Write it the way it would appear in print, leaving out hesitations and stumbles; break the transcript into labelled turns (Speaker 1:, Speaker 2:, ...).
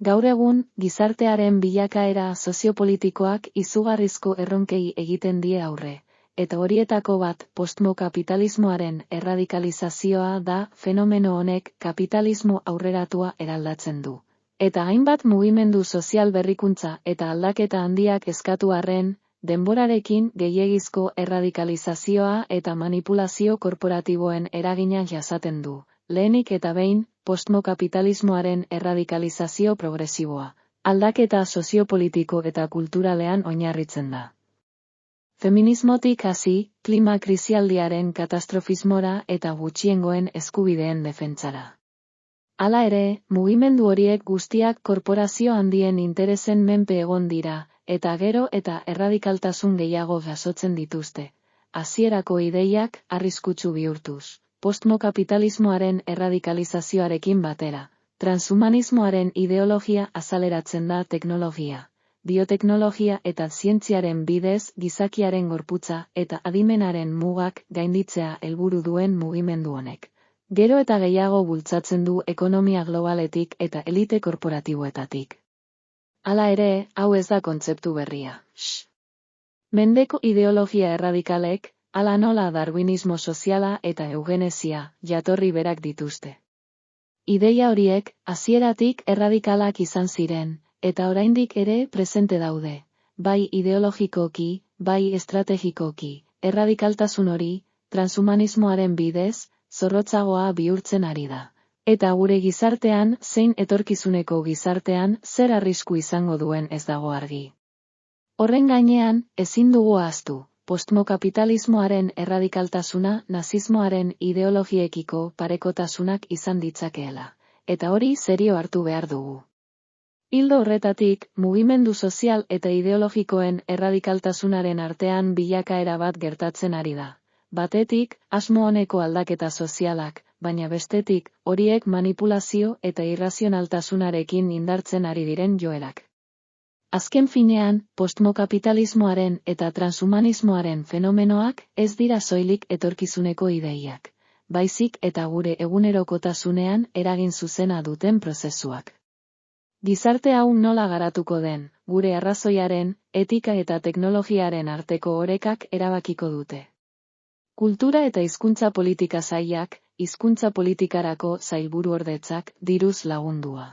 Speaker 1: Gaur egun, gizartearen bilakaera soziopolitikoak izugarrizko erronkei egiten die aurre, eta horietako bat postmokapitalismoaren erradikalizazioa da. Fenomeno honek kapitalismo aurreratua eraldatzen du. Eta hainbat mugimendu sozial berrikuntza eta aldaketa handiak eskatu arren, denborarekin gehiegizko erradikalizazioa eta manipulazio korporatiboen eragina jasaten du. Lehenik eta behin, postmokapitalismoaren erradikalizazio progresiboa, aldaketa soziopolitiko eta kulturalean oinarritzen da. Feminismotik hasi, klima krisialdiaren katastrofismora eta gutxiengoen eskubideen defentsara. Hala ere, mugimendu horiek guztiak korporazio handien interesen menpe egon dira, eta gero eta erradikaltasun gehiago jasotzen dituzte. Hasierako ideiak arriskutsu bihurtuz. Postmokapitalismoaren erradikalizazioarekin batera, transhumanismoaren ideologia azaleratzen da teknologia, bioteknologia eta zientziaren bidez gizakiaren gorputza eta adimenaren mugak gainditzea helburu duen mugimendu honek. Gero eta gehiago bultzatzen du ekonomia globaletik eta elite korporatiboetatik. Hala ere, hau ez da kontzeptu berria. Mendeko ideologia erradikalek, hala nola darwinismo soziala eta eugenesia, jatorri berak dituzte. Ideia horiek, hasieratik erradikalak izan ziren, eta oraindik ere presente daude, bai ideologikoki, bai estrategikoki. Erradikaltasun hori, transhumanismoaren bidez, zorrotzagoa bihurtzen ari da. Eta gure gizartean, zein etorkizuneko gizartean, zer arrisku izango duen ez dago argi. Horren gainean, ezin dugu ahaztu. Postmokapitalismoaren erradikaltasuna nazismoaren ideologiekiko parekotasunak izan ditzakeela, eta hori serio hartu behar dugu. Ildo horretatik, mugimendu sozial eta ideologikoen erradikaltasunaren artean bilakaera bat gertatzen ari da. Batetik, asmo honeko aldaketa sozialak, baina bestetik, horiek manipulazio eta irrazionaltasunarekin indartzen ari diren joerak. Azken finean, postmokapitalismoaren eta transhumanismoaren fenomenoak ez dira soilik etorkizuneko ideiak, baizik eta gure egunerokotasunean eragin zuzena duten prozesuak. Gizarte hau nola garatuko den, gure arrazoiaren, etika eta teknologiaren arteko orekak erabakiko dute. Kultura eta hizkuntza politika sailak, hizkuntza politikarako sailburuordetzak diruz lagundua.